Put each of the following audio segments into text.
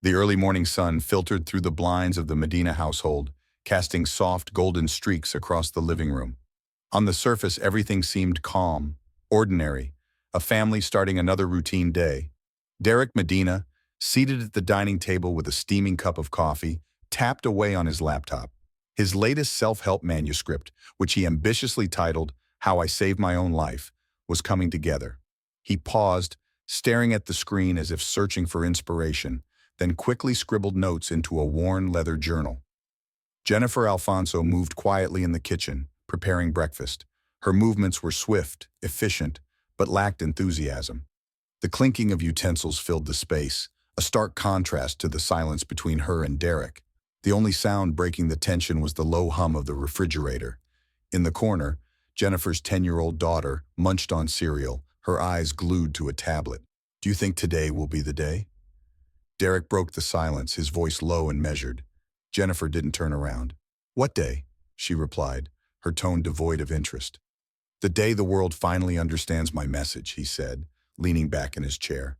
The early morning sun filtered through the blinds of the Medina household, casting soft golden streaks across the living room. On the surface, everything seemed calm, ordinary, a family starting another routine day. Derek Medina, seated at the dining table with a steaming cup of coffee, tapped away on his laptop. His latest self-help manuscript, which he ambitiously titled How I Saved My Own Life, was coming together. He paused, staring at the screen as if searching for inspiration, then quickly scribbled notes into a worn leather journal. Jennifer Alfonso moved quietly in the kitchen, preparing breakfast. Her movements were swift, efficient, but lacked enthusiasm. The clinking of utensils filled the space, a stark contrast to the silence between her and Derek. The only sound breaking the tension was the low hum of the refrigerator. In the corner, Jennifer's 10-year-old daughter munched on cereal, her eyes glued to a tablet. "Do you think today will be the day?" Derek broke the silence, his voice low and measured. Jennifer didn't turn around. "What day?" she replied, her tone devoid of interest. "The day the world finally understands my message," he said, leaning back in his chair.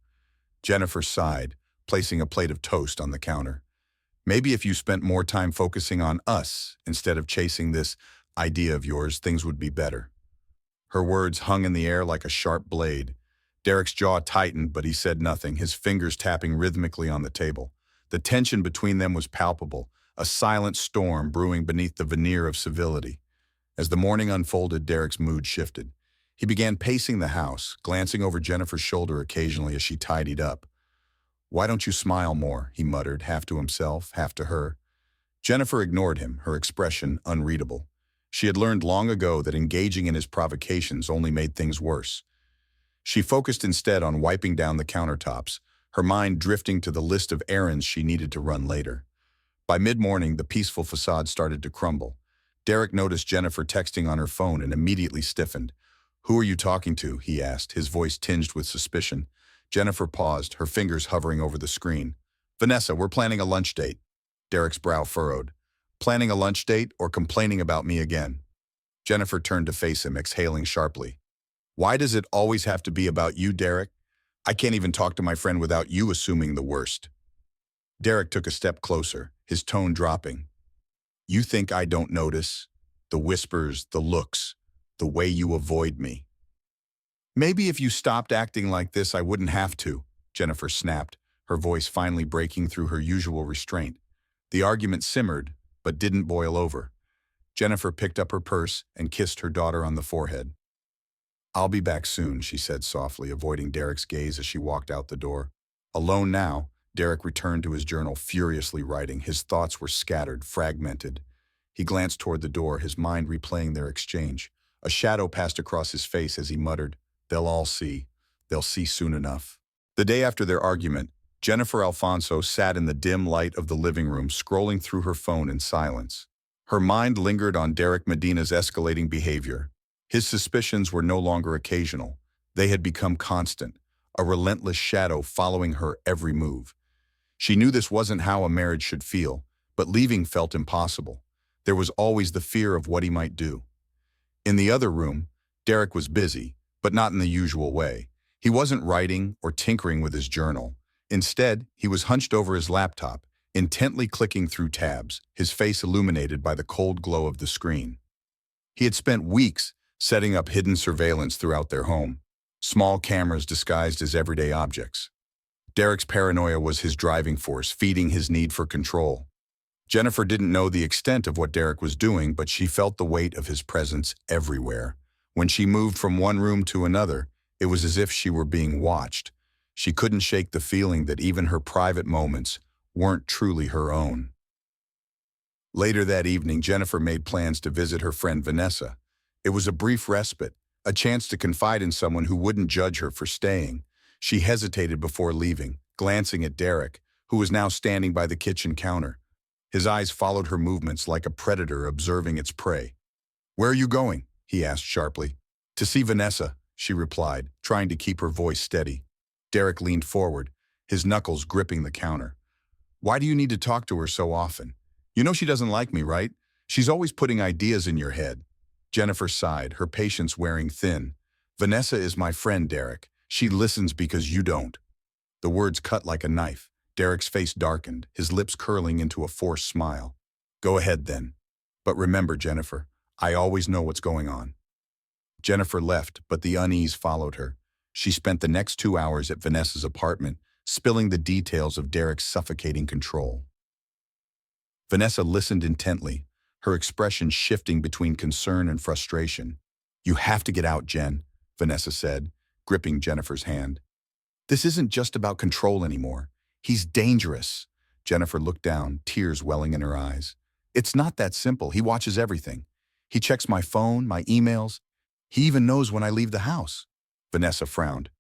Jennifer sighed, placing a plate of toast on the counter. "Maybe if you spent more time focusing on us instead of chasing this idea of yours, things would be better." Her words hung in the air like a sharp blade. Derek's jaw tightened, but he said nothing, his fingers tapping rhythmically on the table. The tension between them was palpable, a silent storm brewing beneath the veneer of civility. As the morning unfolded, Derek's mood shifted. He began pacing the house, glancing over Jennifer's shoulder occasionally as she tidied up. "Why don't you smile more?" he muttered, half to himself, half to her. Jennifer ignored him, her expression unreadable. She had learned long ago that engaging in his provocations only made things worse. She focused instead on wiping down the countertops, her mind drifting to the list of errands she needed to run later. By mid-morning, the peaceful facade started to crumble. Derek noticed Jennifer texting on her phone and immediately stiffened. "Who are you talking to?" he asked, his voice tinged with suspicion. Jennifer paused, her fingers hovering over the screen. "Vanessa, we're planning a lunch date." Derek's brow furrowed. "Planning a lunch date or complaining about me again?" Jennifer turned to face him, exhaling sharply. "Why does it always have to be about you, Derek? I can't even talk to my friend without you assuming the worst." Derek took a step closer, his tone dropping. "You think I don't notice? The whispers, the looks, the way you avoid me." "Maybe if you stopped acting like this, I wouldn't have to," Jennifer snapped, her voice finally breaking through her usual restraint. The argument simmered, but didn't boil over. Jennifer picked up her purse and kissed her daughter on the forehead. "I'll be back soon," she said softly, avoiding Derek's gaze as she walked out the door. Alone now, Derek returned to his journal, furiously writing. His thoughts were scattered, fragmented. He glanced toward the door, his mind replaying their exchange. A shadow passed across his face as he muttered, "They'll all see. They'll see soon enough." The day after their argument, Jennifer Alfonso sat in the dim light of the living room, scrolling through her phone in silence. Her mind lingered on Derek Medina's escalating behavior. His suspicions were no longer occasional. They had become constant, a relentless shadow following her every move. She knew this wasn't how a marriage should feel, but leaving felt impossible. There was always the fear of what he might do. In the other room, Derek was busy, but not in the usual way. He wasn't writing or tinkering with his journal. Instead, he was hunched over his laptop, intently clicking through tabs, his face illuminated by the cold glow of the screen. He had spent weeks setting up hidden surveillance throughout their home, small cameras disguised as everyday objects. Derek's paranoia was his driving force, feeding his need for control. Jennifer didn't know the extent of what Derek was doing, but she felt the weight of his presence everywhere. When she moved from one room to another, it was as if she were being watched. She couldn't shake the feeling that even her private moments weren't truly her own. Later that evening, Jennifer made plans to visit her friend Vanessa. It was a brief respite, a chance to confide in someone who wouldn't judge her for staying. She hesitated before leaving, glancing at Derek, who was now standing by the kitchen counter. His eyes followed her movements like a predator observing its prey. "Where are you going?" he asked sharply. "To see Vanessa," she replied, trying to keep her voice steady. Derek leaned forward, his knuckles gripping the counter. "Why do you need to talk to her so often? You know she doesn't like me, right? She's always putting ideas in your head." Jennifer sighed, her patience wearing thin. "Vanessa is my friend, Derek. She listens because you don't." The words cut like a knife. Derek's face darkened, his lips curling into a forced smile. Go ahead then. But remember, Jennifer, I always know what's going on. Jennifer left, but the unease followed her. She spent the next 2 hours at Vanessa's apartment, spilling the details of Derek's suffocating control. Vanessa listened intently, her expression shifting between concern and frustration. You have to get out, Jen, Vanessa said, gripping Jennifer's hand. This isn't just about control anymore. He's dangerous. Jennifer looked down, tears welling in her eyes. It's not that simple. He watches everything. He checks my phone, my emails. He even knows when I leave the house. Vanessa frowned.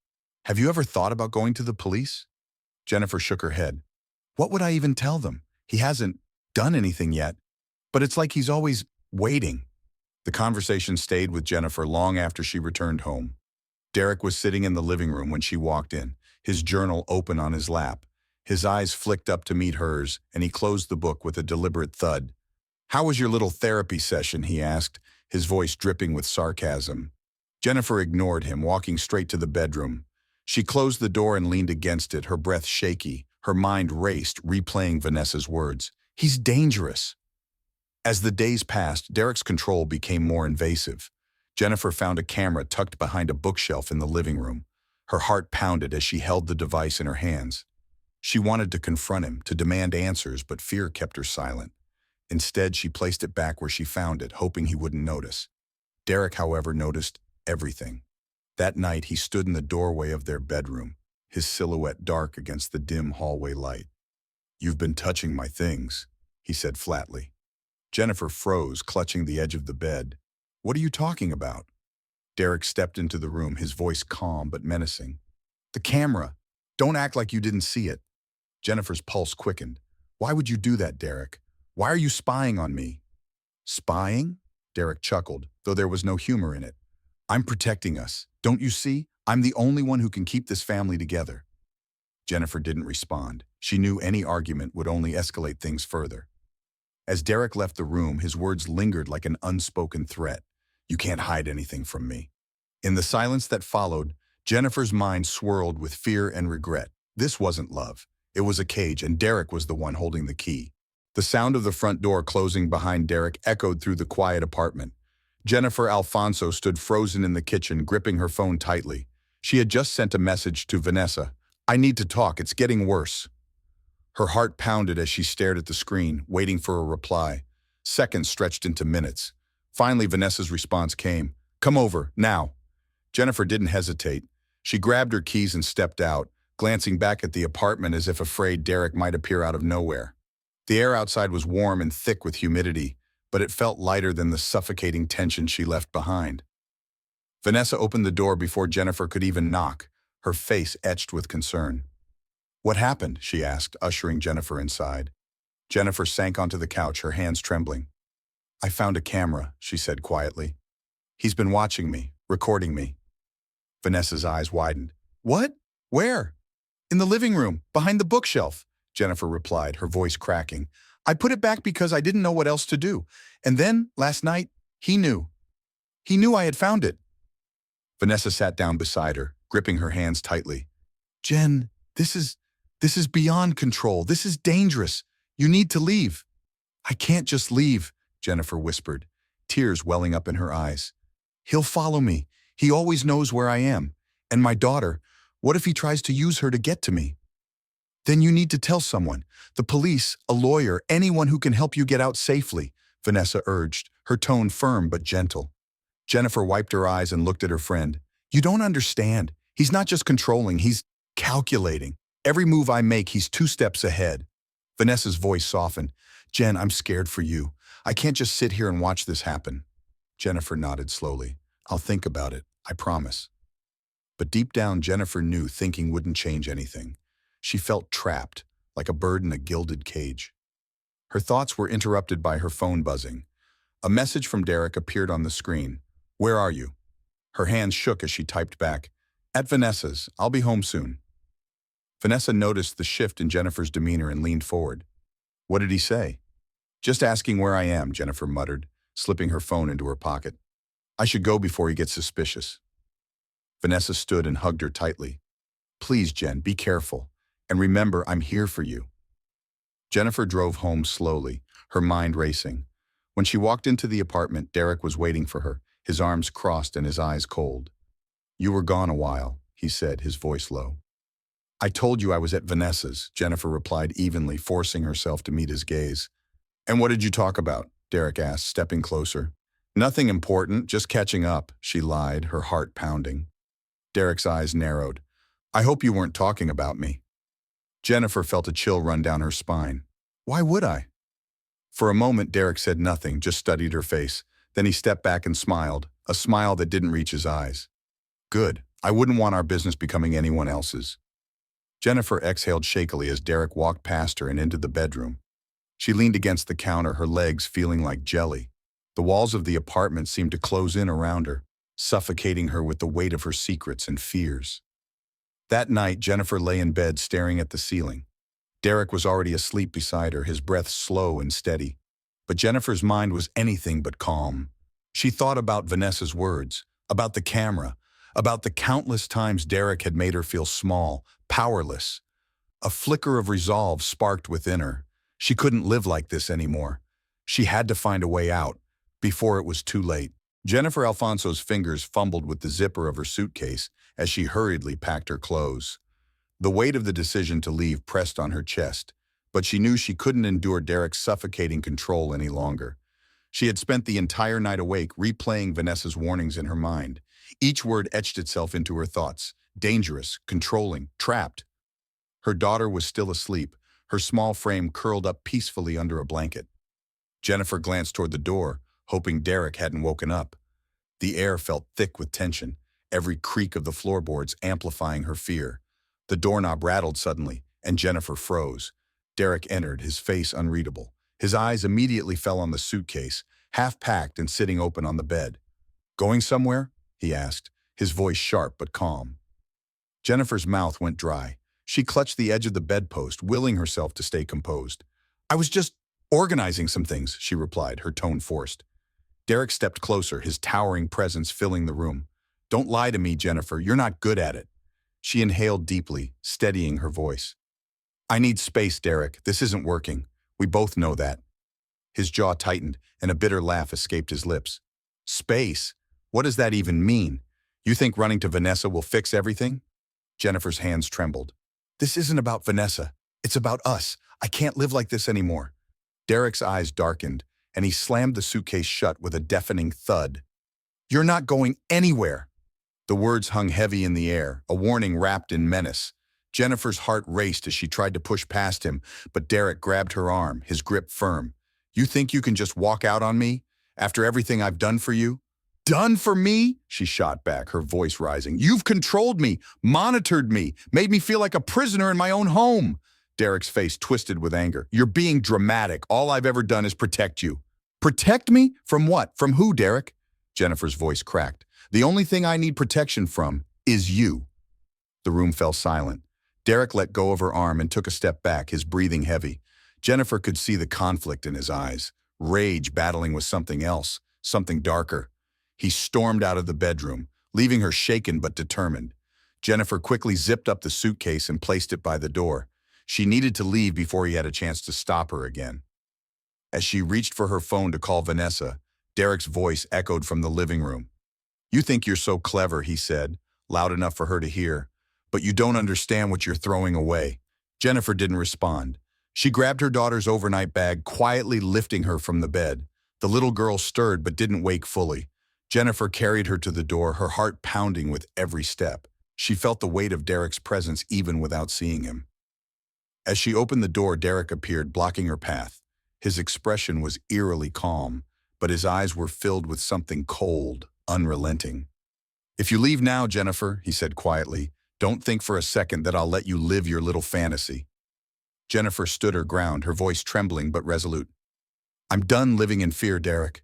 Have you ever thought about going to the police? Jennifer shook her head. What would I even tell them? He hasn't done anything yet, but it's like he's always waiting. The conversation stayed with Jennifer long after she returned home. Derek was sitting in the living room when she walked in, his journal open on his lap. His eyes flicked up to meet hers, and he closed the book with a deliberate thud. How was your little therapy session? He asked, his voice dripping with sarcasm. Jennifer ignored him, walking straight to the bedroom. She closed the door and leaned against it, her breath shaky. Her mind raced, replaying Vanessa's words. He's dangerous. As the days passed, Derek's control became more invasive. Jennifer found a camera tucked behind a bookshelf in the living room. Her heart pounded as she held the device in her hands. She wanted to confront him, to demand answers, but fear kept her silent. Instead, she placed it back where she found it, hoping he wouldn't notice. Derek, however, noticed everything. That night, he stood in the doorway of their bedroom, his silhouette dark against the dim hallway light. You've been touching my things, he said flatly. Jennifer froze, clutching the edge of the bed. What are you talking about? Derek stepped into the room, his voice calm but menacing. The camera. Don't act like you didn't see it. Jennifer's pulse quickened. Why would you do that, Derek? Why are you spying on me? Spying? Derek chuckled, though there was no humor in it. I'm protecting us. Don't you see? I'm the only one who can keep this family together. Jennifer didn't respond. She knew any argument would only escalate things further. As Derek left the room, his words lingered like an unspoken threat. You can't hide anything from me. In the silence that followed, Jennifer's mind swirled with fear and regret. This wasn't love. It was a cage, and Derek was the one holding the key. The sound of the front door closing behind Derek echoed through the quiet apartment. Jennifer Alfonso stood frozen in the kitchen, gripping her phone tightly. She had just sent a message to Vanessa. I need to talk. It's getting worse. Her heart pounded as she stared at the screen, waiting for a reply. Seconds stretched into minutes. Finally, Vanessa's response came. Come over, now. Jennifer didn't hesitate. She grabbed her keys and stepped out, glancing back at the apartment as if afraid Derek might appear out of nowhere. The air outside was warm and thick with humidity, but it felt lighter than the suffocating tension she left behind. Vanessa opened the door before Jennifer could even knock, her face etched with concern. What happened? She asked, ushering Jennifer inside. Jennifer sank onto the couch, her hands trembling. I found a camera, she said quietly. He's been watching me, recording me. Vanessa's eyes widened. What? Where? In the living room, behind the bookshelf, Jennifer replied, her voice cracking. I put it back because I didn't know what else to do. And then, last night, he knew. He knew I had found it. Vanessa sat down beside her, gripping her hands tightly. Jen, this is beyond control. This is dangerous. You need to leave. I can't just leave, Jennifer whispered, tears welling up in her eyes. He'll follow me. He always knows where I am. And my daughter, what if he tries to use her to get to me? Then you need to tell someone, the police, a lawyer, anyone who can help you get out safely, Vanessa urged, her tone firm but gentle. Jennifer wiped her eyes and looked at her friend. You don't understand. He's not just controlling, he's calculating. Every move I make, he's 2 steps ahead. Vanessa's voice softened. Jen, I'm scared for you. I can't just sit here and watch this happen. Jennifer nodded slowly. I'll think about it, I promise. But deep down, Jennifer knew thinking wouldn't change anything. She felt trapped, like a bird in a gilded cage. Her thoughts were interrupted by her phone buzzing. A message from Derek appeared on the screen. Where are you? Her hands shook as she typed back. At Vanessa's. I'll be home soon. Vanessa noticed the shift in Jennifer's demeanor and leaned forward. What did he say? Just asking where I am, Jennifer muttered, slipping her phone into her pocket. I should go before he gets suspicious. Vanessa stood and hugged her tightly. Please, Jen, be careful. And remember, I'm here for you." Jennifer drove home slowly, her mind racing. When she walked into the apartment, Derek was waiting for her, his arms crossed and his eyes cold. "You were gone a while," he said, his voice low. "I told you I was at Vanessa's," Jennifer replied evenly, forcing herself to meet his gaze. "And what did you talk about?" Derek asked, stepping closer. "Nothing important, just catching up," she lied, her heart pounding. Derek's eyes narrowed. "I hope you weren't talking about me." Jennifer felt a chill run down her spine. "Why would I?" For a moment, Derek said nothing, just studied her face. Then he stepped back and smiled, a smile that didn't reach his eyes. "Good. I wouldn't want our business becoming anyone else's." Jennifer exhaled shakily as Derek walked past her and into the bedroom. She leaned against the counter, her legs feeling like jelly. The walls of the apartment seemed to close in around her, suffocating her with the weight of her secrets and fears. That night, Jennifer lay in bed staring at the ceiling. Derek was already asleep beside her, his breath slow and steady. But Jennifer's mind was anything but calm. She thought about Vanessa's words, about the camera, about the countless times Derek had made her feel small, powerless. A flicker of resolve sparked within her. She couldn't live like this anymore. She had to find a way out, before it was too late. Jennifer Alfonso's fingers fumbled with the zipper of her suitcase as she hurriedly packed her clothes. The weight of the decision to leave pressed on her chest, but she knew she couldn't endure Derek's suffocating control any longer. She had spent the entire night awake replaying Vanessa's warnings in her mind. Each word etched itself into her thoughts. Dangerous, controlling, trapped. Her daughter was still asleep, her small frame curled up peacefully under a blanket. Jennifer glanced toward the door, hoping Derek hadn't woken up. The air felt thick with tension, every creak of the floorboards amplifying her fear. The doorknob rattled suddenly, and Jennifer froze. Derek entered, his face unreadable. His eyes immediately fell on the suitcase, half-packed and sitting open on the bed. "Going somewhere?" he asked, his voice sharp but calm. Jennifer's mouth went dry. She clutched the edge of the bedpost, willing herself to stay composed. "I was just organizing some things," she replied, her tone forced. Derek stepped closer, his towering presence filling the room. "Don't lie to me, Jennifer. You're not good at it." She inhaled deeply, steadying her voice. "I need space, Derek. This isn't working. We both know that." His jaw tightened, and a bitter laugh escaped his lips. "Space? What does that even mean? You think running to Vanessa will fix everything?" Jennifer's hands trembled. "This isn't about Vanessa. It's about us. I can't live like this anymore." Derek's eyes darkened, and he slammed the suitcase shut with a deafening thud. "You're not going anywhere." The words hung heavy in the air, a warning wrapped in menace. Jennifer's heart raced as she tried to push past him, but Derek grabbed her arm, his grip firm. "You think you can just walk out on me? After everything I've done for you?" "Done for me?" she shot back, her voice rising. "You've controlled me, monitored me, made me feel like a prisoner in my own home." Derek's face twisted with anger. "You're being dramatic. All I've ever done is protect you." "Protect me? From what? From who, Derek?" Jennifer's voice cracked. "The only thing I need protection from is you." The room fell silent. Derek let go of her arm and took a step back, his breathing heavy. Jennifer could see the conflict in his eyes, rage battling with something else, something darker. He stormed out of the bedroom, leaving her shaken but determined. Jennifer quickly zipped up the suitcase and placed it by the door. She needed to leave before he had a chance to stop her again. As she reached for her phone to call Vanessa, Derek's voice echoed from the living room. "You think you're so clever," he said, loud enough for her to hear, "but you don't understand what you're throwing away." Jennifer didn't respond. She grabbed her daughter's overnight bag, quietly lifting her from the bed. The little girl stirred but didn't wake fully. Jennifer carried her to the door, her heart pounding with every step. She felt the weight of Derek's presence even without seeing him. As she opened the door, Derek appeared, blocking her path. His expression was eerily calm, but his eyes were filled with something cold, unrelenting. "If you leave now, Jennifer," he said quietly, "don't think for a second that I'll let you live your little fantasy." Jennifer stood her ground, her voice trembling but resolute. "I'm done living in fear, Derek."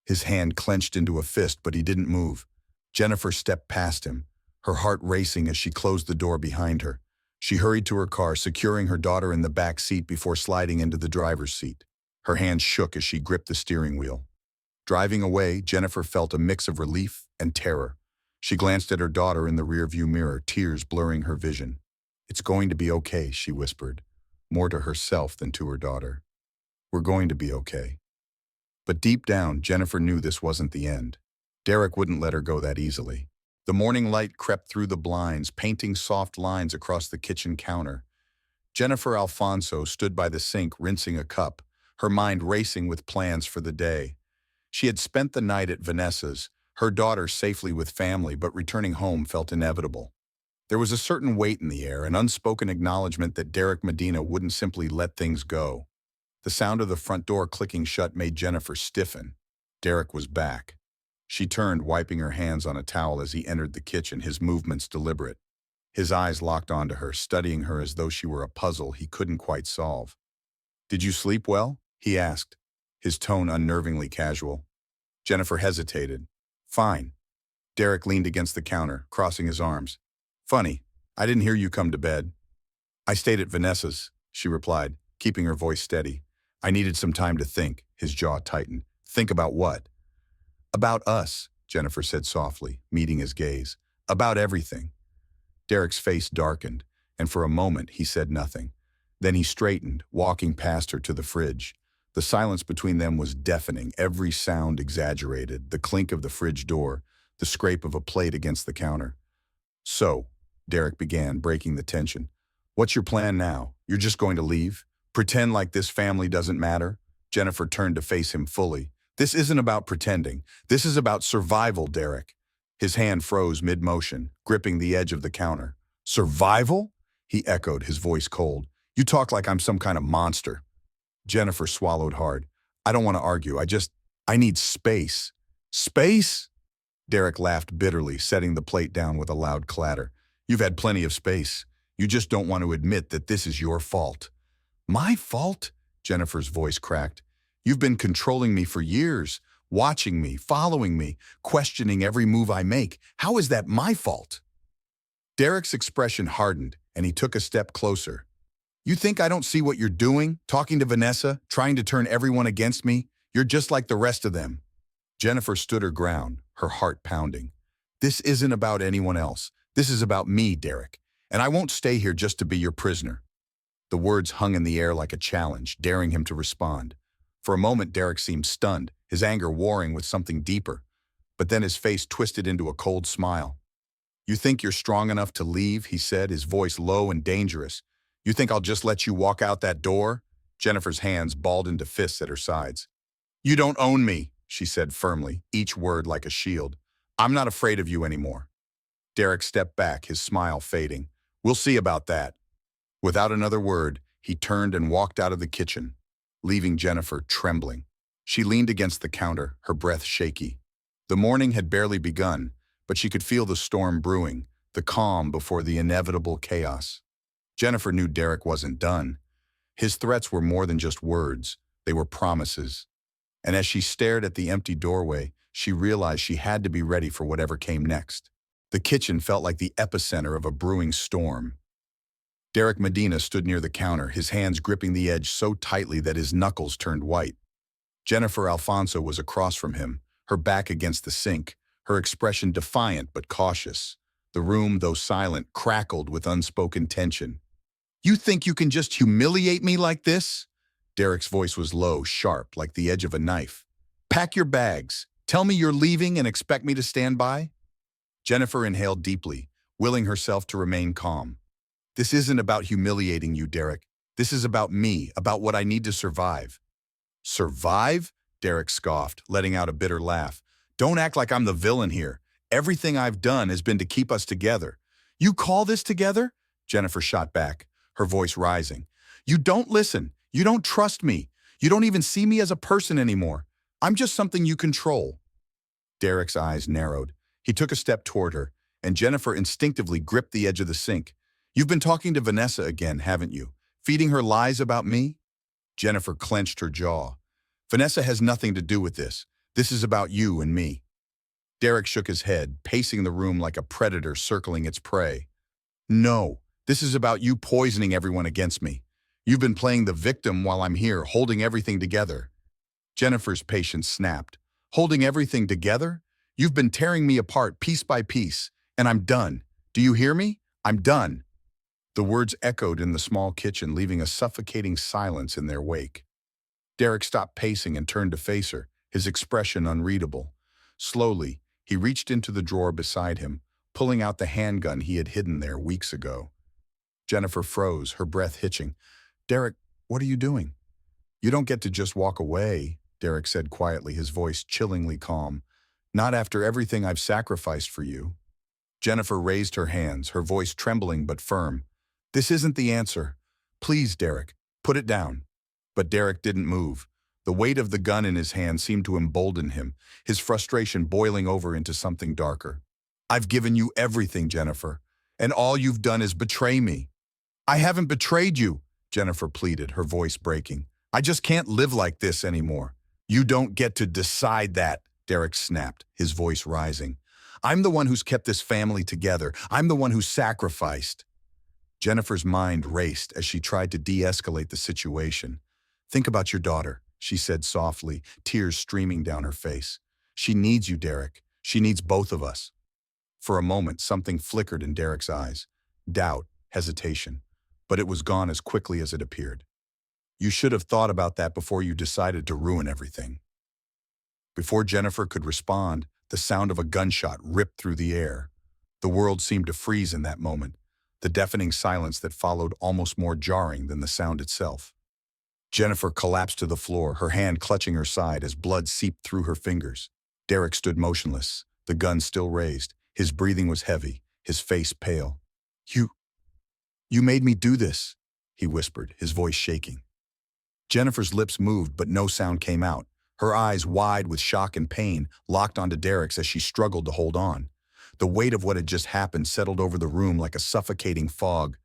His hand clenched into a fist, but he didn't move. Jennifer stepped past him, her heart racing as she closed the door behind her. She hurried to her car, securing her daughter in the back seat before sliding into the driver's seat. Her hands shook as she gripped the steering wheel. Driving away, Jennifer felt a mix of relief and terror. She glanced at her daughter in the rearview mirror, tears blurring her vision. "It's going to be okay," she whispered, more to herself than to her daughter. "We're going to be okay." But deep down, Jennifer knew this wasn't the end. Derek wouldn't let her go that easily. The morning light crept through the blinds, painting soft lines across the kitchen counter. Jennifer Alfonso stood by the sink rinsing a cup, her mind racing with plans for the day. She had spent the night at Vanessa's, her daughter safely with family, but returning home felt inevitable. There was a certain weight in the air, an unspoken acknowledgement that Derek Medina wouldn't simply let things go. The sound of the front door clicking shut made Jennifer stiffen. Derek was back. She turned, wiping her hands on a towel as he entered the kitchen, his movements deliberate. His eyes locked onto her, studying her as though she were a puzzle he couldn't quite solve. "Did you sleep well?" he asked, his tone unnervingly casual. Jennifer hesitated. "Fine." Derek leaned against the counter, crossing his arms. "Funny, I didn't hear you come to bed." "I stayed at Vanessa's," she replied, keeping her voice steady. "I needed some time to think." His jaw tightened. "Think about what?" "About us," Jennifer said softly, meeting his gaze. "About everything." Derek's face darkened, and for a moment he said nothing. Then he straightened, walking past her to the fridge. The silence between them was deafening, every sound exaggerated, the clink of the fridge door, the scrape of a plate against the counter. "So," Derek began, breaking the tension, "what's your plan now? You're just going to leave? Pretend like this family doesn't matter?" Jennifer turned to face him fully. "This isn't about pretending. This is about survival, Derek." His hand froze mid-motion, gripping the edge of the counter. "Survival?" he echoed, his voice cold. "You talk like I'm some kind of monster." Jennifer swallowed hard. "I don't want to argue. I need space." "Space?" Derek laughed bitterly, setting the plate down with a loud clatter. "You've had plenty of space. You just don't want to admit that this is your fault." "My fault?" Jennifer's voice cracked. "You've been controlling me for years, watching me, following me, questioning every move I make. How is that my fault?" Derek's expression hardened, and he took a step closer. "You think I don't see what you're doing? Talking to Vanessa, trying to turn everyone against me? You're just like the rest of them." Jennifer stood her ground, her heart pounding. "This isn't about anyone else. This is about me, Derek. And I won't stay here just to be your prisoner." The words hung in the air like a challenge, daring him to respond. For a moment, Derek seemed stunned, his anger warring with something deeper. But then his face twisted into a cold smile. "You think you're strong enough to leave?" he said, his voice low and dangerous. "You think I'll just let you walk out that door?" Jennifer's hands balled into fists at her sides. "You don't own me," she said firmly, each word like a shield. "I'm not afraid of you anymore." Derek stepped back, his smile fading. "We'll see about that." Without another word, he turned and walked out of the kitchen, leaving Jennifer trembling. She leaned against the counter, her breath shaky. The morning had barely begun, but she could feel the storm brewing, the calm before the inevitable chaos. Jennifer knew Derek wasn't done. His threats were more than just words, they were promises. And as she stared at the empty doorway, she realized she had to be ready for whatever came next. The kitchen felt like the epicenter of a brewing storm. Derek Medina stood near the counter, his hands gripping the edge so tightly that his knuckles turned white. Jennifer Alfonso was across from him, her back against the sink, her expression defiant but cautious. The room, though silent, crackled with unspoken tension. "You think you can just humiliate me like this?" Derek's voice was low, sharp, like the edge of a knife. "Pack your bags. Tell me you're leaving and expect me to stand by?" Jennifer inhaled deeply, willing herself to remain calm. "This isn't about humiliating you, Derek. This is about me, about what I need to survive." "Survive?" Derek scoffed, letting out a bitter laugh. "Don't act like I'm the villain here. Everything I've done has been to keep us together." "You call this together?" Jennifer shot back, her voice rising. "You don't listen. You don't trust me. You don't even see me as a person anymore. I'm just something you control." Derek's eyes narrowed. He took a step toward her, and Jennifer instinctively gripped the edge of the sink. "You've been talking to Vanessa again, haven't you? Feeding her lies about me?" Jennifer clenched her jaw. "Vanessa has nothing to do with this. This is about you and me." Derek shook his head, pacing the room like a predator circling its prey. "No, this is about you poisoning everyone against me. You've been playing the victim while I'm here, holding everything together." Jennifer's patience snapped. "Holding everything together? You've been tearing me apart piece by piece, and I'm done. Do you hear me? I'm done." The words echoed in the small kitchen, leaving a suffocating silence in their wake. Derek stopped pacing and turned to face her, his expression unreadable. Slowly, he reached into the drawer beside him, pulling out the handgun he had hidden there weeks ago. Jennifer froze, her breath hitching. "Derek, what are you doing?" "You don't get to just walk away," Derek said quietly, his voice chillingly calm. "Not after everything I've sacrificed for you." Jennifer raised her hands, her voice trembling but firm. "This isn't the answer. Please, Derek, put it down." But Derek didn't move. The weight of the gun in his hand seemed to embolden him, his frustration boiling over into something darker. "I've given you everything, Jennifer, and all you've done is betray me." "I haven't betrayed you," Jennifer pleaded, her voice breaking. "I just can't live like this anymore." "You don't get to decide that," Derek snapped, his voice rising. "I'm the one who's kept this family together. I'm the one who sacrificed." Jennifer's mind raced as she tried to de-escalate the situation. "Think about your daughter," she said softly, tears streaming down her face. "She needs you, Derek. She needs both of us." For a moment, something flickered in Derek's eyes. Doubt, hesitation. But it was gone as quickly as it appeared. "You should have thought about that before you decided to ruin everything." Before Jennifer could respond, the sound of a gunshot ripped through the air. The world seemed to freeze in that moment, the deafening silence that followed almost more jarring than the sound itself. Jennifer collapsed to the floor, her hand clutching her side as blood seeped through her fingers. Derek stood motionless, the gun still raised. His breathing was heavy, his face pale. You made me do this," he whispered, his voice shaking. Jennifer's lips moved, but no sound came out. Her eyes, wide with shock and pain, locked onto Derek's as she struggled to hold on. The weight of what had just happened settled over the room like a suffocating fog.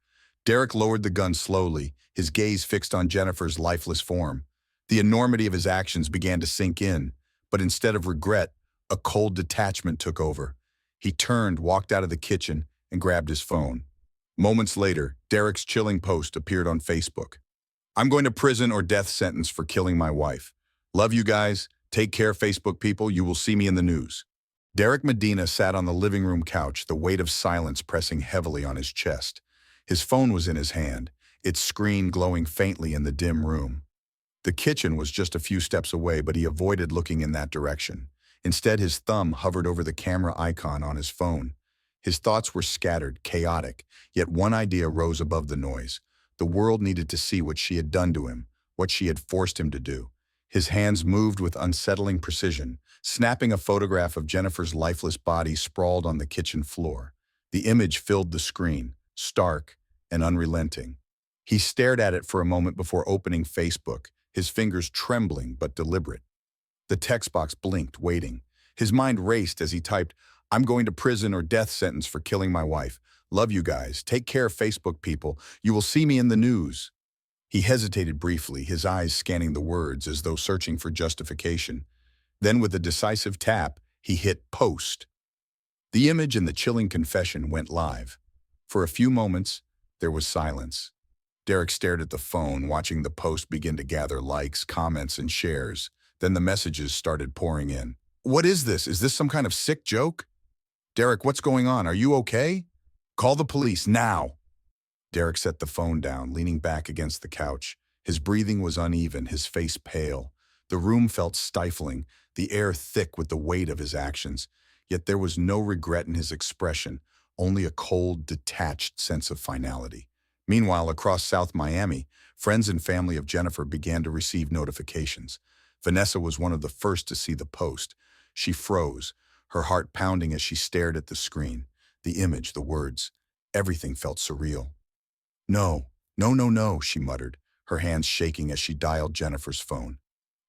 Derek lowered the gun slowly, his gaze fixed on Jennifer's lifeless form. The enormity of his actions began to sink in, but instead of regret, a cold detachment took over. He turned, walked out of the kitchen, and grabbed his phone. Moments later, Derek's chilling post appeared on Facebook. "I'm going to prison or death sentence for killing my wife. Love you guys. Take care, Facebook people. You will see me in the news." Derek Medina sat on the living room couch, the weight of silence pressing heavily on his chest. His phone was in his hand, its screen glowing faintly in the dim room. The kitchen was just a few steps away, but he avoided looking in that direction. Instead, his thumb hovered over the camera icon on his phone. His thoughts were scattered, chaotic, yet one idea rose above the noise. The world needed to see what she had done to him, what she had forced him to do. His hands moved with unsettling precision, snapping a photograph of Jennifer's lifeless body sprawled on the kitchen floor. The image filled the screen, stark and unrelenting. He stared at it for a moment before opening Facebook, his fingers trembling but deliberate. The text box blinked, waiting. His mind raced as he typed, "I'm going to prison or death sentence for killing my wife. Love you guys. Take care, Facebook people. You will see me in the news." He hesitated briefly, his eyes scanning the words as though searching for justification. Then with a decisive tap, he hit post. The image and the chilling confession went live. For a few moments, there was silence. Derek stared at the phone, watching the post begin to gather likes, comments, and shares. Then the messages started pouring in. "What is this? Is this some kind of sick joke? Derek, what's going on? Are you okay? Call the police, now." Derek set the phone down, leaning back against the couch. His breathing was uneven, his face pale. The room felt stifling, the air thick with the weight of his actions. Yet there was no regret in his expression, only a cold, detached sense of finality. Meanwhile, across South Miami, friends and family of Jennifer began to receive notifications. Vanessa was one of the first to see the post. She froze, her heart pounding as she stared at the screen. The image, the words, everything felt surreal. "No, no, no, no," she muttered, her hands shaking as she dialed Jennifer's phone.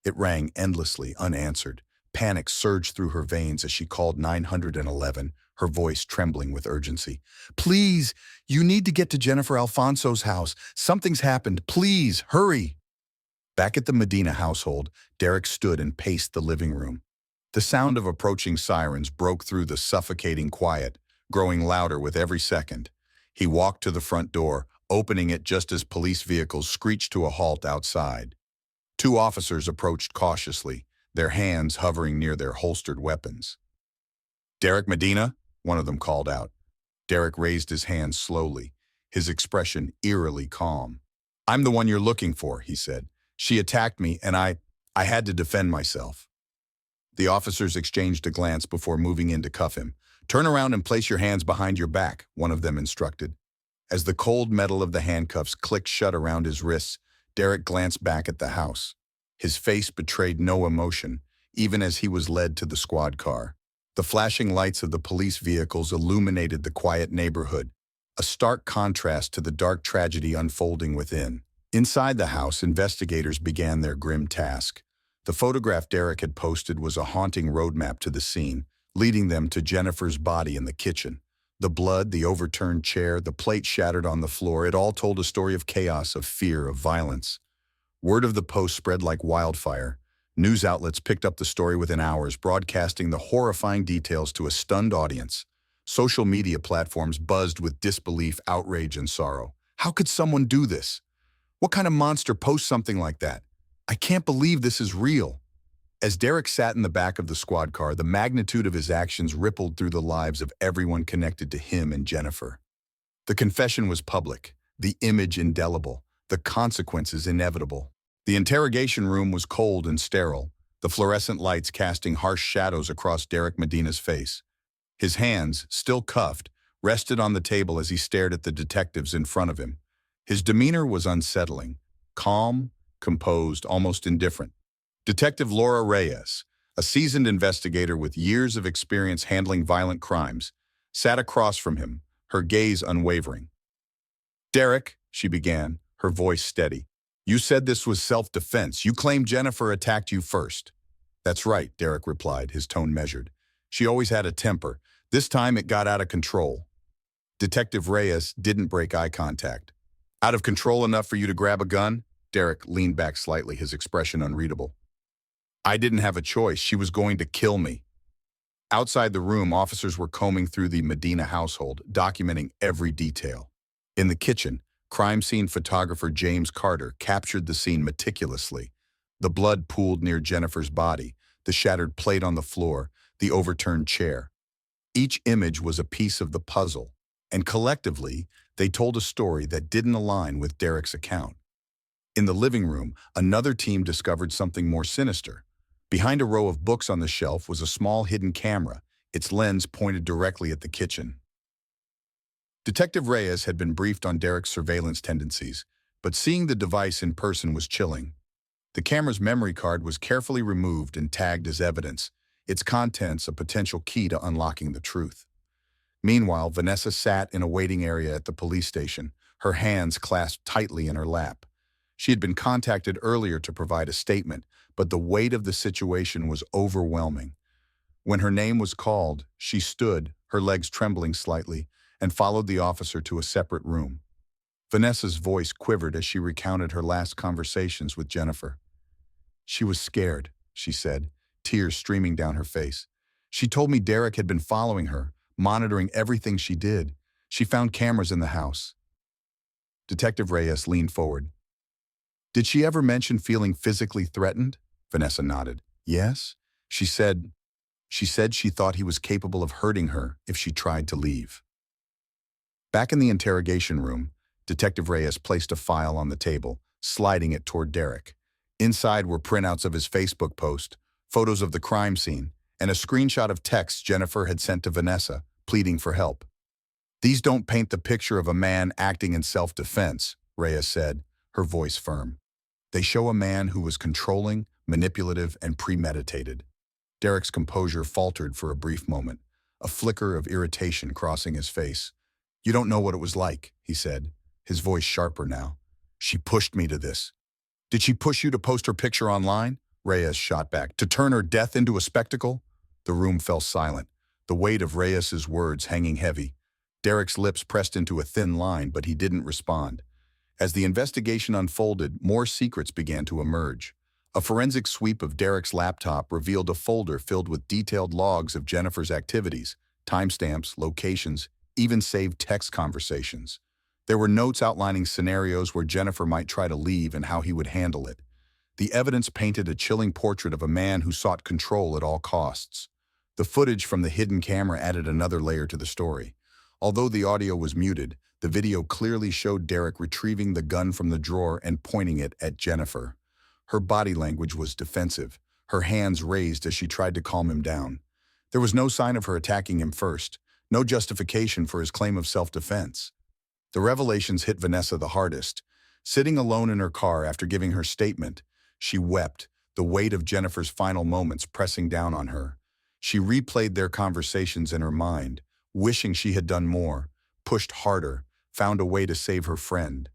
It rang endlessly, unanswered. Panic surged through her veins as she called 911, her voice trembling with urgency. "Please, you need to get to Jennifer Alfonso's house. Something's happened. Please, hurry." Back at the Medina household, Derek stood and paced the living room. The sound of approaching sirens broke through the suffocating quiet, growing louder with every second. He walked to the front door, opening it just as police vehicles screeched to a halt outside. Two officers approached cautiously, their hands hovering near their holstered weapons. "Derek Medina?" one of them called out. Derek raised his hands slowly. his expression eerily calm. "I'm the one you're looking for," he said. "She attacked me, and I had to defend myself." The officers exchanged a glance before moving in to cuff him. "Turn around and place your hands behind your back," one of them instructed. As the cold metal of the handcuffs clicked shut around his wrists, Derek glanced back at the house. His face betrayed no emotion, even as he was led to the squad car. The flashing lights of the police vehicles illuminated the quiet neighborhood, a stark contrast to the dark tragedy unfolding within. Inside the house, investigators began their grim task. The photograph Derek had posted was a haunting roadmap to the scene, leading them to Jennifer's body in the kitchen. The blood, the overturned chair, the plate shattered on the floor, it all told a story of chaos, of fear, of violence. Word of the post spread like wildfire. News outlets picked up the story within hours, broadcasting the horrifying details to a stunned audience. Social media platforms buzzed with disbelief, outrage, and sorrow. How could someone do this? What kind of monster posts something like that? I can't believe this is real. As Derek sat in the back of the squad car, the magnitude of his actions rippled through the lives of everyone connected to him and Jennifer. The confession was public, the image indelible, the consequences inevitable. The interrogation room was cold and sterile, the fluorescent lights casting harsh shadows across Derek Medina's face. His hands, still cuffed, rested on the table as he stared at the detectives in front of him. His demeanor was unsettling, calm, composed, almost indifferent. Detective Laura Reyes, a seasoned investigator with years of experience handling violent crimes, sat across from him, her gaze unwavering. "Derek," she began, her voice steady, "you said this was self-defense. You claimed Jennifer attacked you first." "That's right," Derek replied, his tone measured. "She always had a temper. This time it got out of control." Detective Reyes didn't break eye contact. "Out of control enough for you to grab a gun?" Derek leaned back slightly, his expression unreadable. "I didn't have a choice. She was going to kill me." Outside the room, officers were combing through the Medina household, documenting every detail. In the kitchen, crime scene photographer James Carter captured the scene meticulously. The blood pooled near Jennifer's body, the shattered plate on the floor, the overturned chair. Each image was a piece of the puzzle, and collectively, they told a story that didn't align with Derek's account. In the living room, another team discovered something more sinister. Behind a row of books on the shelf was a small hidden camera, its lens pointed directly at the kitchen. Detective Reyes had been briefed on Derek's surveillance tendencies, but seeing the device in person was chilling. The camera's memory card was carefully removed and tagged as evidence, its contents a potential key to unlocking the truth. Meanwhile, Vanessa sat in a waiting area at the police station, her hands clasped tightly in her lap. She had been contacted earlier to provide a statement, but the weight of the situation was overwhelming. When her name was called, she stood, her legs trembling slightly, and followed the officer to a separate room. Vanessa's voice quivered as she recounted her last conversations with Jennifer. "She was scared," she said, tears streaming down her face. "She told me Derek had been following her, monitoring everything she did. She found cameras in the house." Detective Reyes leaned forward. "Did she ever mention feeling physically threatened?" Vanessa nodded. "Yes. She said she thought he was capable of hurting her if she tried to leave." Back in the interrogation room, Detective Reyes placed a file on the table, sliding it toward Derek. Inside were printouts of his Facebook post, photos of the crime scene, and a screenshot of texts Jennifer had sent to Vanessa, pleading for help. "These don't paint the picture of a man acting in self-defense," Reyes said, her voice firm. "They show a man who was controlling, manipulative, and premeditated." Derek's composure faltered for a brief moment, a flicker of irritation crossing his face. "You don't know what it was like," he said, his voice sharper now. "She pushed me to this." "Did she push you to post her picture online?" Reyes shot back. "To turn her death into a spectacle?" The room fell silent, the weight of Reyes's words hanging heavy. Derek's lips pressed into a thin line, but he didn't respond. As the investigation unfolded, more secrets began to emerge. A forensic sweep of Derek's laptop revealed a folder filled with detailed logs of Jennifer's activities, timestamps, locations, even saved text conversations. There were notes outlining scenarios where Jennifer might try to leave and how he would handle it. The evidence painted a chilling portrait of a man who sought control at all costs. The footage from the hidden camera added another layer to the story. Although the audio was muted, The video clearly showed Derek retrieving the gun from the drawer and pointing it at Jennifer. Her body language was defensive, her hands raised as she tried to calm him down. There was no sign of her attacking him first, no justification for his claim of self-defense. The revelations hit Vanessa the hardest. Sitting alone in her car after giving her statement, she wept, the weight of Jennifer's final moments pressing down on her. She replayed their conversations in her mind, wishing she had done more, pushed harder, found a way to save her friend.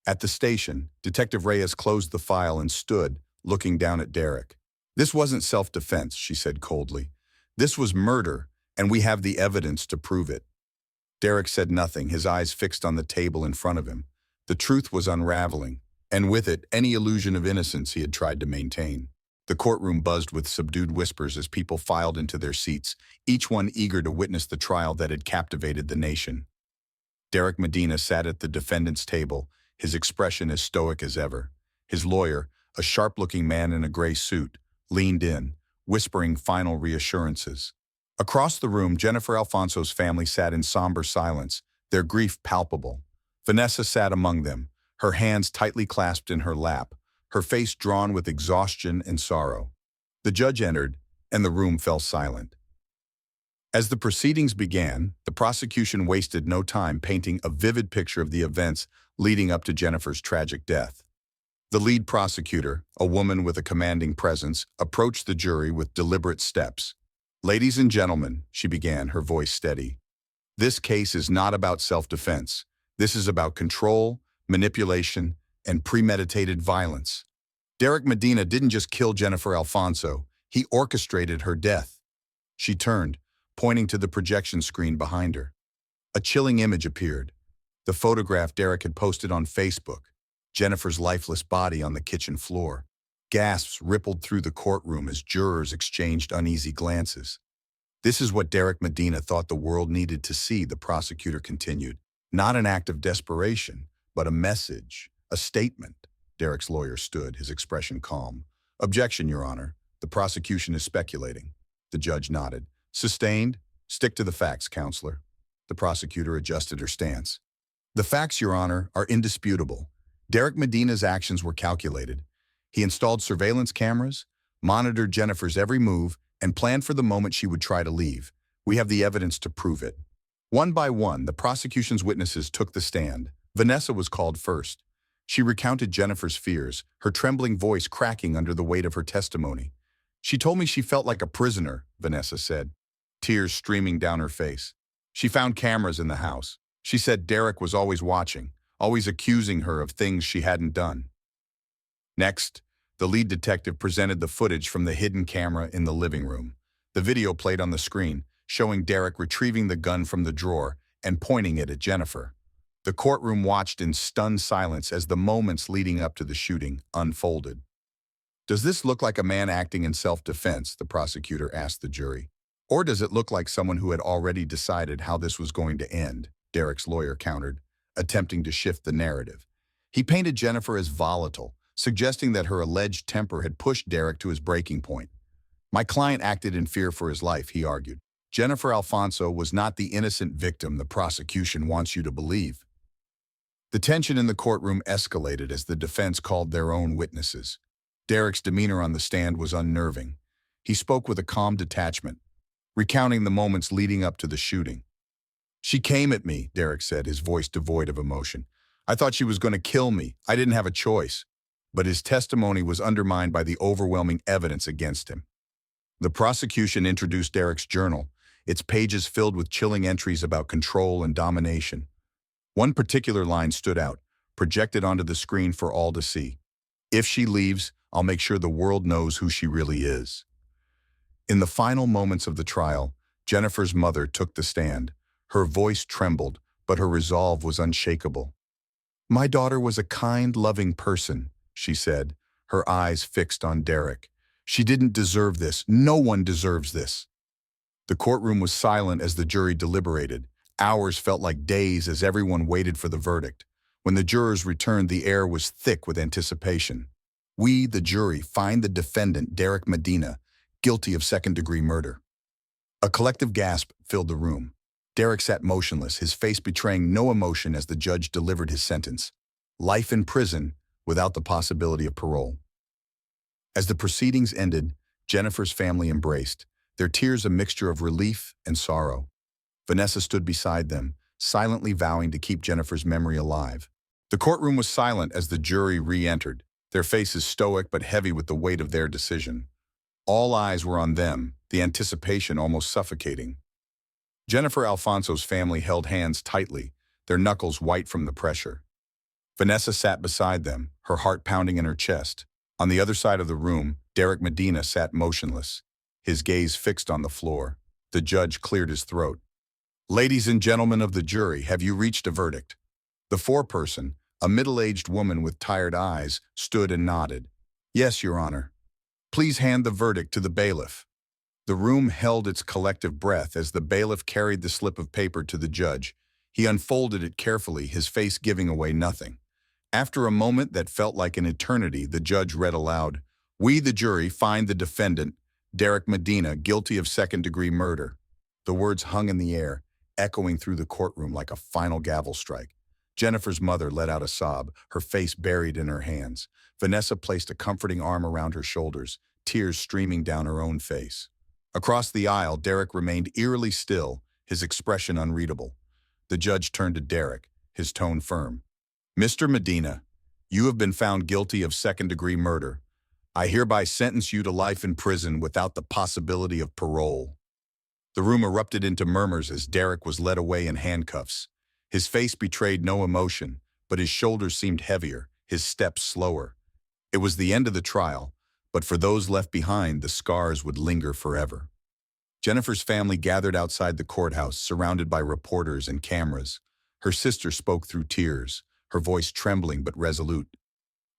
At the station, Detective Reyes closed the file and stood, looking down at Derek. "This wasn't self-defense," she said coldly. "This was murder, and we have the evidence to prove it." Derek said nothing, his eyes fixed on the table in front of him. The truth was unraveling, and with it, any illusion of innocence he had tried to maintain. The courtroom buzzed with subdued whispers as people filed into their seats, each one eager to witness the trial that had captivated the nation. Derek Medina sat at the defendant's table, his expression as stoic as ever. His lawyer, a sharp-looking man in a gray suit, leaned in, whispering final reassurances. Across the room, Jennifer Alfonso's family sat in somber silence, their grief palpable. Vanessa sat among them, her hands tightly clasped in her lap, her face drawn with exhaustion and sorrow. The judge entered, and the room fell silent. As the proceedings began, the prosecution wasted no time painting a vivid picture of the events leading up to Jennifer's tragic death. The lead prosecutor, a woman with a commanding presence, approached the jury with deliberate steps. "Ladies and gentlemen," she began, her voice steady, "this case is not about self-defense. This is about control, manipulation, and premeditated violence. Derek Medina didn't just kill Jennifer Alfonso, he orchestrated her death." She turned, pointing to the projection screen behind her. A chilling image appeared. The photograph Derek had posted on Facebook, Jennifer's lifeless body on the kitchen floor. Gasps rippled through the courtroom as jurors exchanged uneasy glances. "This is what Derek Medina thought the world needed to see," the prosecutor continued. "Not an act of desperation, but a message, a statement." Derek's lawyer stood, his expression calm. "Objection, Your Honor. The prosecution is speculating." The judge nodded. "Sustained? Stick to the facts, counselor." The prosecutor adjusted her stance. "The facts, Your Honor, are indisputable. Derek Medina's actions were calculated. He installed surveillance cameras, monitored Jennifer's every move, and planned for the moment she would try to leave. We have the evidence to prove it." One by one, the prosecution's witnesses took the stand. Vanessa was called first. She recounted Jennifer's fears, her trembling voice cracking under the weight of her testimony. "She told me she felt like a prisoner," Vanessa said, tears streaming down her face. "She found cameras in the house. She said Derek was always watching, always accusing her of things she hadn't done." Next, the lead detective presented the footage from the hidden camera in the living room. The video played on the screen, showing Derek retrieving the gun from the drawer and pointing it at Jennifer. The courtroom watched in stunned silence as the moments leading up to the shooting unfolded. "Does this look like a man acting in self-defense?" the prosecutor asked the jury. "Or does it look like someone who had already decided how this was going to end?" Derek's lawyer countered, attempting to shift the narrative. He painted Jennifer as volatile, suggesting that her alleged temper had pushed Derek to his breaking point. "My client acted in fear for his life," he argued. "Jennifer Alfonso was not the innocent victim the prosecution wants you to believe." The tension in the courtroom escalated as the defense called their own witnesses. Derek's demeanor on the stand was unnerving. He spoke with a calm detachment, recounting the moments leading up to the shooting. "She came at me," Derek said, his voice devoid of emotion. "I thought she was going to kill me. I didn't have a choice." But his testimony was undermined by the overwhelming evidence against him. The prosecution introduced Derek's journal, its pages filled with chilling entries about control and domination. One particular line stood out, projected onto the screen for all to see. "If she leaves, I'll make sure the world knows who she really is." In the final moments of the trial, Jennifer's mother took the stand. Her voice trembled, but her resolve was unshakable. "My daughter was a kind, loving person," she said, her eyes fixed on Derek. "She didn't deserve this. No one deserves this." The courtroom was silent as the jury deliberated. Hours felt like days as everyone waited for the verdict. When the jurors returned, the air was thick with anticipation. "We, the jury, find the defendant, Derek Medina, guilty of second-degree murder." A collective gasp filled the room. Derek sat motionless, his face betraying no emotion as the judge delivered his sentence. Life in prison without the possibility of parole. As the proceedings ended, Jennifer's family embraced, their tears a mixture of relief and sorrow. Vanessa stood beside them, silently vowing to keep Jennifer's memory alive. The courtroom was silent as the jury re-entered, their faces stoic but heavy with the weight of their decision. All eyes were on them, the anticipation almost suffocating. Jennifer Alfonso's family held hands tightly, their knuckles white from the pressure. Vanessa sat beside them, her heart pounding in her chest. On the other side of the room, Derek Medina sat motionless, his gaze fixed on the floor. The judge cleared his throat. "Ladies and gentlemen of the jury, have you reached a verdict?" The foreperson, a middle-aged woman with tired eyes, stood and nodded. "Yes, Your Honor." "Please hand the verdict to the bailiff." The room held its collective breath as the bailiff carried the slip of paper to the judge. He unfolded it carefully, his face giving away nothing. After a moment that felt like an eternity, the judge read aloud, "We, the jury, find the defendant, Derek Medina, guilty of second-degree murder." The words hung in the air, echoing through the courtroom like a final gavel strike. Jennifer's mother let out a sob, her face buried in her hands. Vanessa placed a comforting arm around her shoulders, tears streaming down her own face. Across the aisle, Derek remained eerily still, his expression unreadable. The judge turned to Derek, his tone firm. "Mr. Medina, you have been found guilty of second-degree murder. I hereby sentence you to life in prison without the possibility of parole." The room erupted into murmurs as Derek was led away in handcuffs. His face betrayed no emotion, but his shoulders seemed heavier, his steps slower. It was the end of the trial, but for those left behind, the scars would linger forever. Jennifer's family gathered outside the courthouse, surrounded by reporters and cameras. Her sister spoke through tears, her voice trembling but resolute.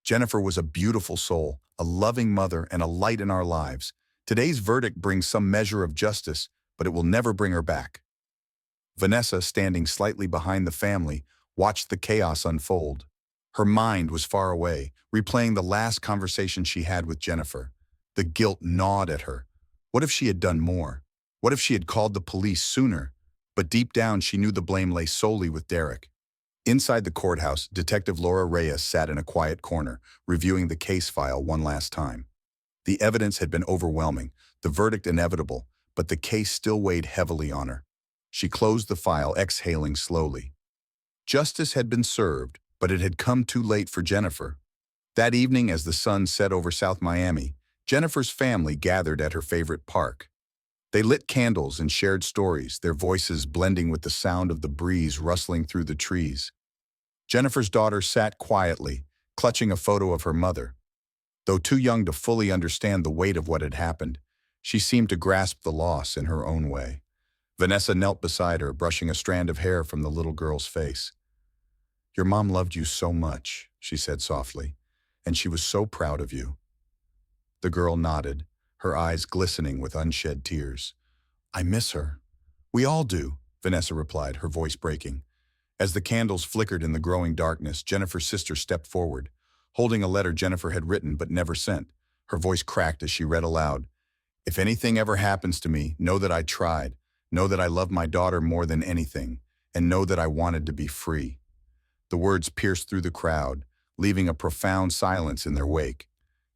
"Jennifer was a beautiful soul, a loving mother, and a light in our lives. Today's verdict brings some measure of justice, but it will never bring her back." Vanessa, standing slightly behind the family, watched the chaos unfold. Her mind was far away, replaying the last conversation she had with Jennifer. The guilt gnawed at her. What if she had done more? What if she had called the police sooner? But deep down, she knew the blame lay solely with Derek. Inside the courthouse, Detective Laura Reyes sat in a quiet corner, reviewing the case file one last time. The evidence had been overwhelming, the verdict inevitable, but the case still weighed heavily on her. She closed the file, exhaling slowly. Justice had been served, but it had come too late for Jennifer. That evening, as the sun set over South Miami, Jennifer's family gathered at her favorite park. They lit candles and shared stories, their voices blending with the sound of the breeze rustling through the trees. Jennifer's daughter sat quietly, clutching a photo of her mother. Though too young to fully understand the weight of what had happened, she seemed to grasp the loss in her own way. Vanessa knelt beside her, brushing a strand of hair from the little girl's face. "Your mom loved you so much," she said softly, "and she was so proud of you." The girl nodded, her eyes glistening with unshed tears. "I miss her." "We all do," Vanessa replied, her voice breaking. As the candles flickered in the growing darkness, Jennifer's sister stepped forward, holding a letter Jennifer had written but never sent. Her voice cracked as she read aloud, "If anything ever happens to me, know that I tried. Know that I love my daughter more than anything, and know that I wanted to be free." The words pierced through the crowd, leaving a profound silence in their wake.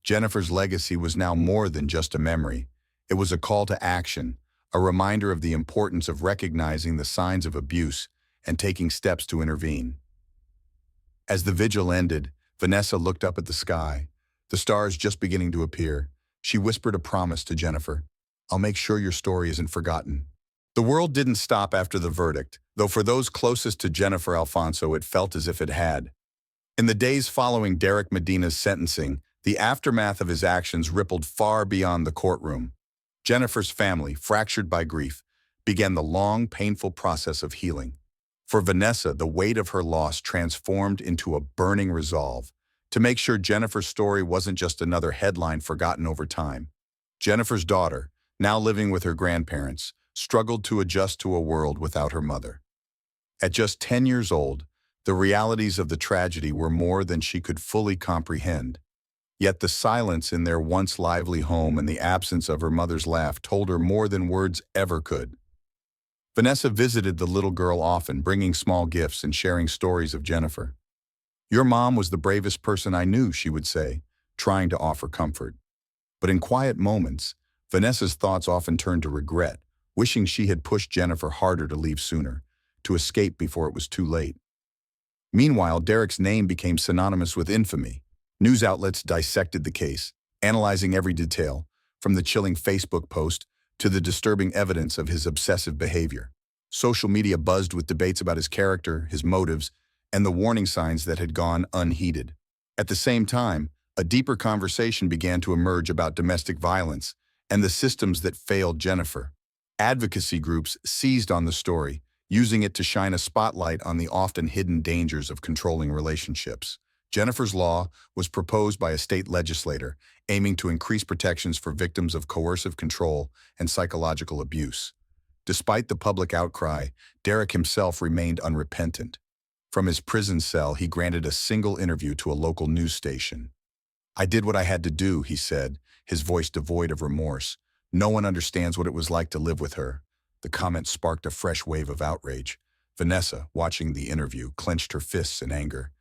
Jennifer's legacy was now more than just a memory. It was a call to action, a reminder of the importance of recognizing the signs of abuse and taking steps to intervene. As the vigil ended, Vanessa looked up at the sky, the stars just beginning to appear. She whispered a promise to Jennifer. "I'll make sure your story isn't forgotten." The world didn't stop after the verdict, though for those closest to Jennifer Alfonso, it felt as if it had. In the days following Derek Medina's sentencing, the aftermath of his actions rippled far beyond the courtroom. Jennifer's family, fractured by grief, began the long, painful process of healing. For Vanessa, the weight of her loss transformed into a burning resolve to make sure Jennifer's story wasn't just another headline forgotten over time. Jennifer's daughter, now living with her grandparents, struggled to adjust to a world without her mother. At just 10 years old, the realities of the tragedy were more than she could fully comprehend. Yet the silence in their once lively home and the absence of her mother's laugh told her more than words ever could. Vanessa visited the little girl often, bringing small gifts and sharing stories of Jennifer. "Your mom was the bravest person I knew," she would say, trying to offer comfort. But in quiet moments, Vanessa's thoughts often turned to regret, wishing she had pushed Jennifer harder to leave sooner, to escape before it was too late. Meanwhile, Derek's name became synonymous with infamy. News outlets dissected the case, analyzing every detail, from the chilling Facebook post to the disturbing evidence of his obsessive behavior. Social media buzzed with debates about his character, his motives, and the warning signs that had gone unheeded. At the same time, a deeper conversation began to emerge about domestic violence and the systems that failed Jennifer. Advocacy groups seized on the story, using it to shine a spotlight on the often hidden dangers of controlling relationships. Jennifer's Law was proposed by a state legislator, aiming to increase protections for victims of coercive control and psychological abuse. Despite the public outcry, Derek himself remained unrepentant. From his prison cell, he granted a single interview to a local news station. "I did what I had to do," he said, his voice devoid of remorse. "No one understands what it was like to live with her." The comment sparked a fresh wave of outrage. Vanessa, watching the interview, clenched her fists in anger.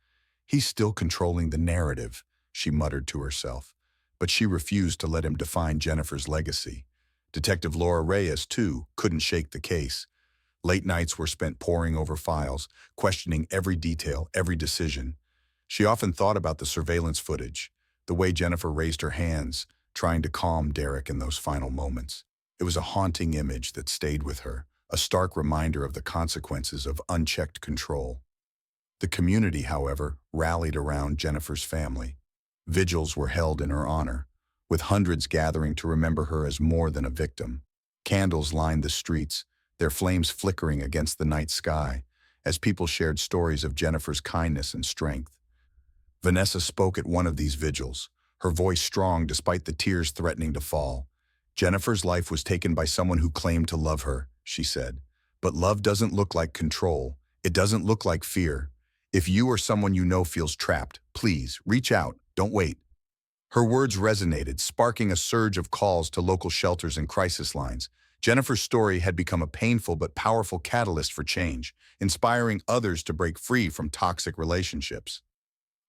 "He's still controlling the narrative," she muttered to herself. But she refused to let him define Jennifer's legacy. Detective Laura Reyes, too, couldn't shake the case. Late nights were spent poring over files, questioning every detail, every decision. She often thought about the surveillance footage, the way Jennifer raised her hands, trying to calm Derek in those final moments. It was a haunting image that stayed with her, a stark reminder of the consequences of unchecked control. The community, however, rallied around Jennifer's family. Vigils were held in her honor, with hundreds gathering to remember her as more than a victim. Candles lined the streets, their flames flickering against the night sky, as people shared stories of Jennifer's kindness and strength. Vanessa spoke at one of these vigils, her voice strong despite the tears threatening to fall. "Jennifer's life was taken by someone who claimed to love her," she said. "But love doesn't look like control. It doesn't look like fear. If you or someone you know feels trapped, please reach out, don't wait." Her words resonated, sparking a surge of calls to local shelters and crisis lines. Jennifer's story had become a painful but powerful catalyst for change, inspiring others to break free from toxic relationships.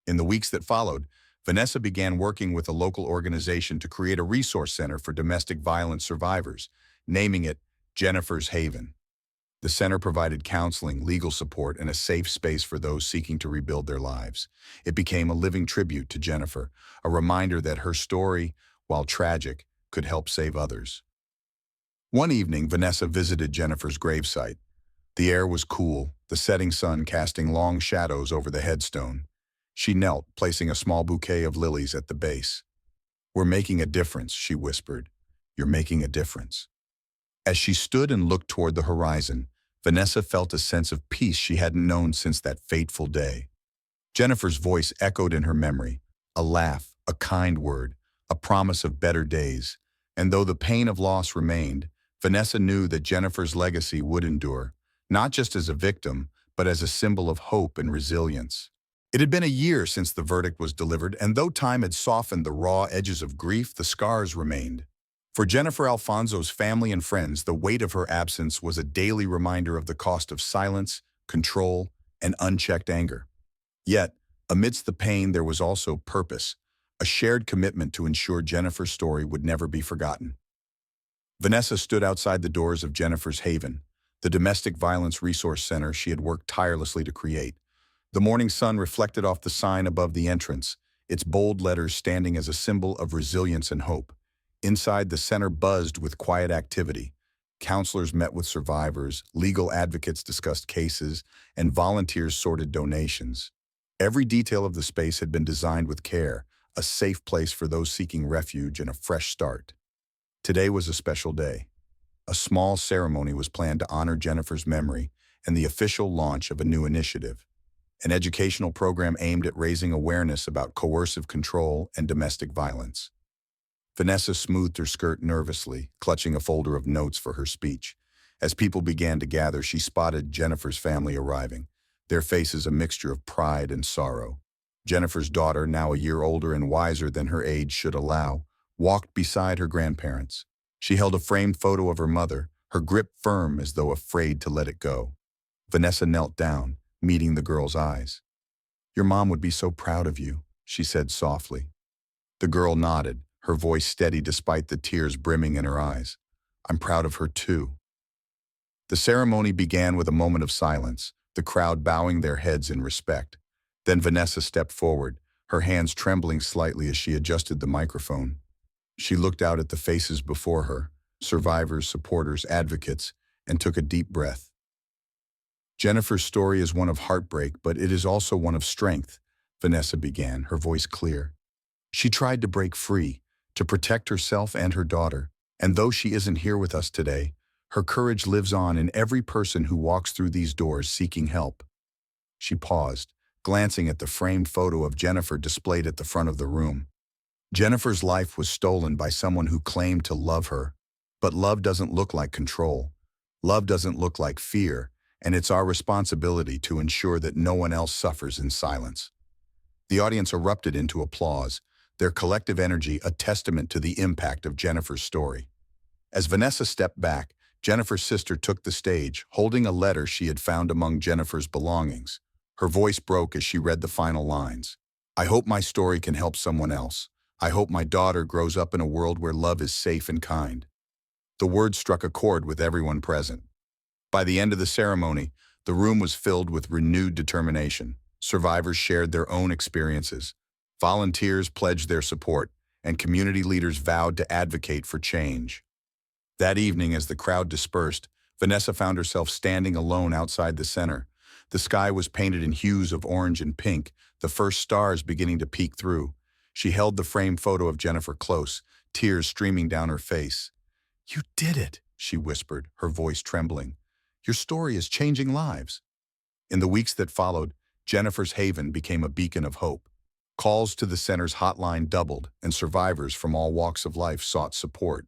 In the weeks that followed, Vanessa began working with a local organization to create a resource center for domestic violence survivors, naming it Jennifer's Haven. The center provided counseling, legal support, and a safe space for those seeking to rebuild their lives. It became a living tribute to Jennifer, a reminder that her story, while tragic, could help save others. One evening, Vanessa visited Jennifer's gravesite. The air was cool, the setting sun casting long shadows over the headstone. She knelt, placing a small bouquet of lilies at the base. "We're making a difference," she whispered. "You're making a difference." As she stood and looked toward the horizon, Vanessa felt a sense of peace she hadn't known since that fateful day. Jennifer's voice echoed in her memory, a laugh, a kind word, a promise of better days. And though the pain of loss remained, Vanessa knew that Jennifer's legacy would endure, not just as a victim, but as a symbol of hope and resilience. It had been a year since the verdict was delivered, and though time had softened the raw edges of grief, the scars remained. For Jennifer Alfonso's family and friends, the weight of her absence was a daily reminder of the cost of silence, control, and unchecked anger. Yet, amidst the pain, there was also purpose, a shared commitment to ensure Jennifer's story would never be forgotten. Vanessa stood outside the doors of Jennifer's Haven, the domestic violence resource center she had worked tirelessly to create. The morning sun reflected off the sign above the entrance, its bold letters standing as a symbol of resilience and hope. Inside, the center buzzed with quiet activity. Counselors met with survivors, legal advocates discussed cases, and volunteers sorted donations. Every detail of the space had been designed with care, a safe place for those seeking refuge and a fresh start. Today was a special day. A small ceremony was planned to honor Jennifer's memory and the official launch of a new initiative, an educational program aimed at raising awareness about coercive control and domestic violence. Vanessa smoothed her skirt nervously, clutching a folder of notes for her speech. As people began to gather, she spotted Jennifer's family arriving, their faces a mixture of pride and sorrow. Jennifer's daughter, now a year older and wiser than her age should allow, walked beside her grandparents. She held a framed photo of her mother, her grip firm as though afraid to let it go. Vanessa knelt down, meeting the girl's eyes. "Your mom would be so proud of you," she said softly. The girl nodded, her voice steady despite the tears brimming in her eyes. "I'm proud of her too." The ceremony began with a moment of silence, the crowd bowing their heads in respect. Then Vanessa stepped forward, her hands trembling slightly as she adjusted the microphone. She looked out at the faces before her, survivors, supporters, advocates, and took a deep breath. "Jennifer's story is one of heartbreak, but it is also one of strength," Vanessa began, her voice clear. "She tried to break free, to protect herself and her daughter, and though she isn't here with us today, her courage lives on in every person who walks through these doors seeking help." She paused, glancing at the framed photo of Jennifer displayed at the front of the room. Jennifer's life was stolen by someone who claimed to love her. But love doesn't look like control. Love doesn't look like fear, and it's our responsibility to ensure that no one else suffers in silence. The audience erupted into applause, their collective energy a testament to the impact of Jennifer's story. As Vanessa stepped back, Jennifer's sister took the stage, holding a letter she had found among Jennifer's belongings. Her voice broke as she read the final lines. "I hope my story can help someone else. I hope my daughter grows up in a world where love is safe and kind." The words struck a chord with everyone present. By the end of the ceremony, the room was filled with renewed determination. Survivors shared their own experiences. Volunteers pledged their support, and community leaders vowed to advocate for change. That evening, as the crowd dispersed, Vanessa found herself standing alone outside the center. The sky was painted in hues of orange and pink, the first stars beginning to peek through. She held the framed photo of Jennifer close, tears streaming down her face. "You did it," she whispered, her voice trembling. "Your story is changing lives." In the weeks that followed, Jennifer's haven became a beacon of hope. Calls to the center's hotline doubled, and survivors from all walks of life sought support.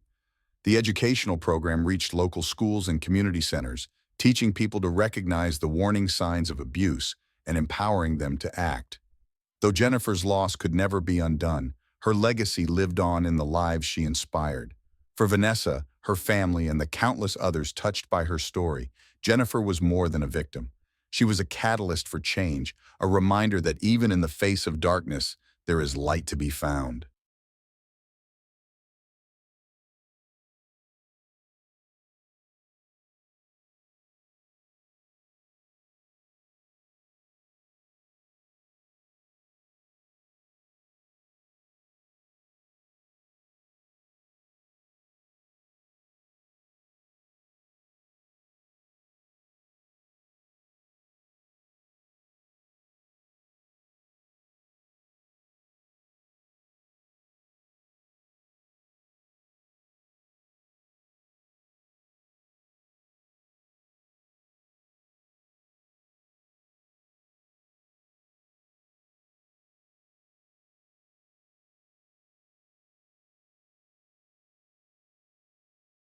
The educational program reached local schools and community centers, teaching people to recognize the warning signs of abuse and empowering them to act. Though Jennifer's loss could never be undone, her legacy lived on in the lives she inspired. For Vanessa, her family, and the countless others touched by her story, Jennifer was more than a victim. She was a catalyst for change, a reminder that even in the face of darkness, there is light to be found.